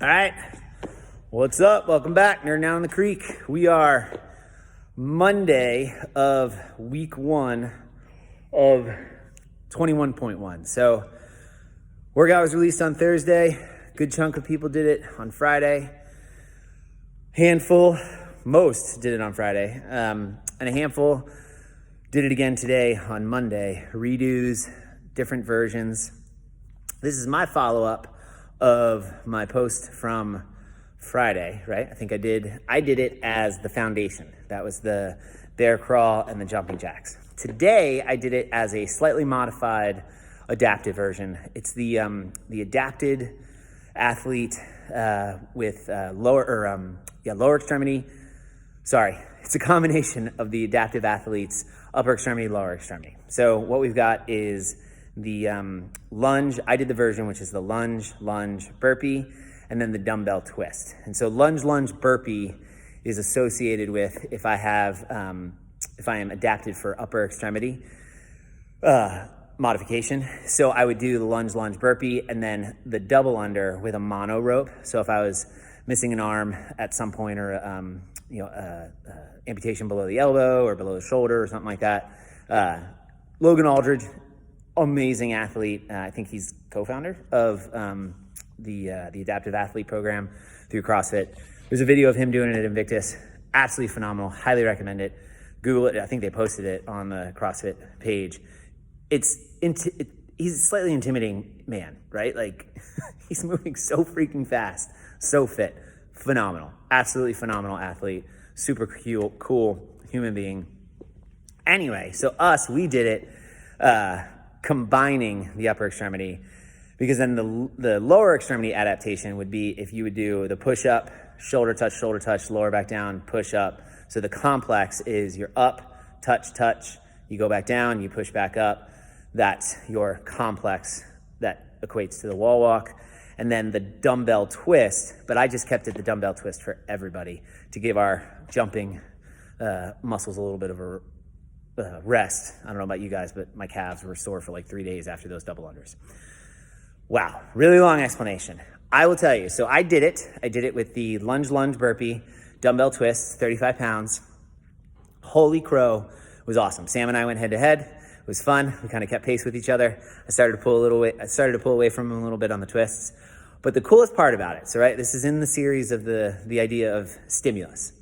All right, what's up? Welcome back, Nerd Down in the Creek. We are Monday of week 1 of 21.1. So workout was released on Thursday. Good chunk of people did it on Friday. Most did it on Friday. And a handful did it again today on Monday. Redos, different versions. This is my follow-up of my post from Friday, right? I think I did it as the foundation. That was the bear crawl and the jumping jacks. Today, I did it as a slightly modified adaptive version. It's the adapted athlete with lower extremity. Sorry, it's a combination of the adaptive athlete's upper extremity, lower extremity. So what we've got is the lunge. I did the version which is the lunge, burpee, and then the dumbbell twist. And so lunge, burpee is associated with if I am adapted for upper extremity modification. So I would do the lunge, burpee, and then the double under with a mono rope. So if I was missing an arm at some point, or amputation below the elbow or below the shoulder or something like that, Logan Aldridge, amazing athlete. I think he's co-founder of the Adaptive Athlete Program through CrossFit. There's a video of him doing it at Invictus. Absolutely phenomenal. Highly recommend it. Google it. I think they posted it on the CrossFit page. He's a slightly intimidating man, right? Like he's moving so freaking fast, so fit, phenomenal, absolutely phenomenal athlete, super cool human being. Anyway, so we did it combining the upper extremity, because then the lower extremity adaptation would be if you would do the push up, shoulder touch, lower back down, push up. So the complex is you're up, touch, you go back down, you push back up. That's your complex that equates to the wall walk. And then the dumbbell twist, but I just kept it the dumbbell twist for everybody to give our jumping muscles a little bit of a rest. I don't know about you guys, but my calves were sore for like 3 days after those double unders. Wow, really long explanation. I will tell you, so I did it with the lunge, burpee, dumbbell twist, 35 pounds. Holy crow, it was awesome. Sam and I went head to head. It was fun. We kind of kept pace with each other. I started to pull away from him a little bit on the twists. But the coolest part about it, so right, this is in the series of the idea of stimulus.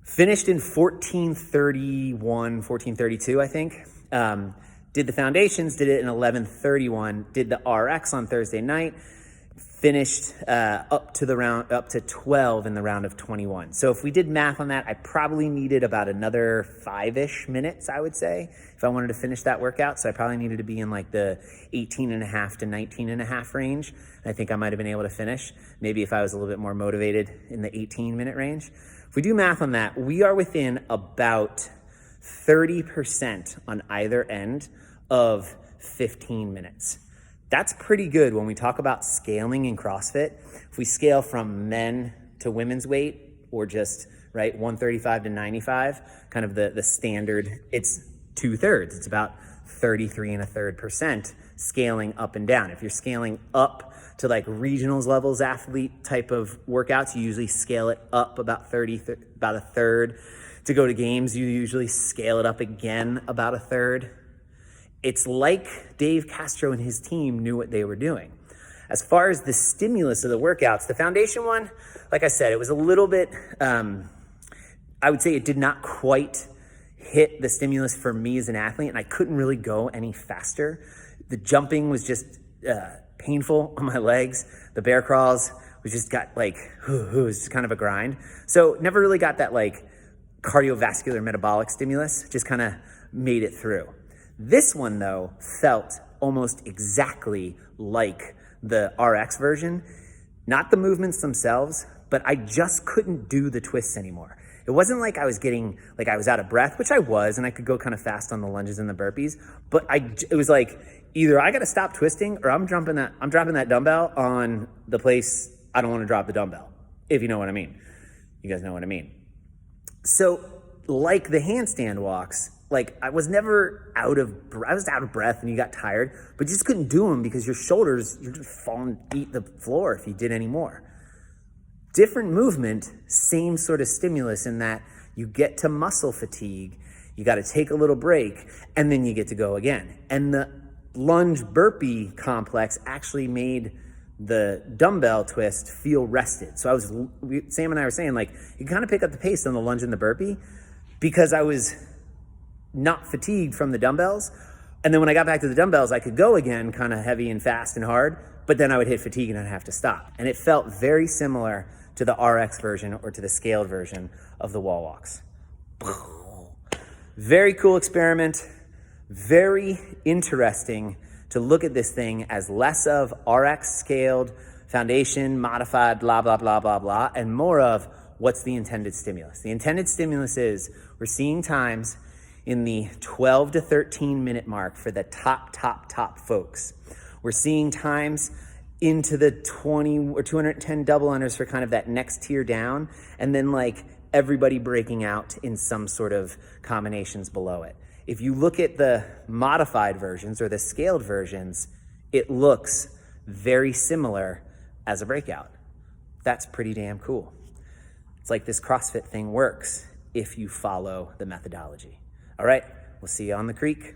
Finished in 14:31, 14:32, I think. Did the foundations, did it in 11:31. Did the RX on Thursday night. Finished up to 12 in the round of 21. So if we did math on that, I probably needed about another 5-ish minutes, I would say, if I wanted to finish that workout. So I probably needed to be in like the 18 and a half to 19 and a half range. And I think I might have been able to finish, maybe if I was a little bit more motivated, in the 18-minute range. If we do math on that, we are within about 30% on either end of 15 minutes. That's pretty good when we talk about scaling in CrossFit. If we scale from men to women's weight, or just, right, 135 to 95, kind of the standard, it's 2/3. It's about 33.33% scaling up and down. If you're scaling up to like regionals levels athlete type of workouts, you usually scale it up about a third. To go to games, you usually scale it up again about a third. It's like Dave Castro and his team knew what they were doing. As far as the stimulus of the workouts, the foundation one, like I said, it was a little bit, I would say it did not quite hit the stimulus for me as an athlete, and I couldn't really go any faster. The jumping was just painful on my legs. The bear crawls was just got like, it was just kind of a grind. So never really got that like cardiovascular metabolic stimulus, just kind of made it through. This one, though, felt almost exactly like the RX version. Not the movements themselves, but I just couldn't do the twists anymore. It wasn't like I was getting, like I was out of breath, which I was, and I could go kind of fast on the lunges and the burpees, but it was like, either I got to stop twisting or I'm dropping that dumbbell on the place I don't want to drop the dumbbell, if you know what I mean. You guys know what I mean. So like the handstand walks, like I was never I was out of breath and you got tired, but you just couldn't do them because your shoulders, you're just falling, eat the floor if you did any more. Different movement, same sort of stimulus in that you get to muscle fatigue, you got to take a little break, and then you get to go again. And the lunge burpee complex actually made the dumbbell twist feel rested. So Sam and I were saying, like, you kind of pick up the pace on the lunge and the burpee because I was not fatigued from the dumbbells. And then when I got back to the dumbbells, I could go again kind of heavy and fast and hard, but then I would hit fatigue and I'd have to stop. And it felt very similar to the RX version or to the scaled version of the wall walks. Very cool experiment. Very interesting to look at this thing as less of RX scaled, foundation, modified, blah, blah, blah, blah, blah, and more of what's the intended stimulus. The intended stimulus is we're seeing times in the 12 to 13 minute mark for the top folks. We're seeing times into the 20 or 210 double unders for kind of that next tier down, and then like everybody breaking out in some sort of combinations below it. If you look at the modified versions or the scaled versions, it looks very similar as a breakout. That's pretty damn cool. It's like this CrossFit thing works if you follow the methodology. All right, we'll see you on the creek.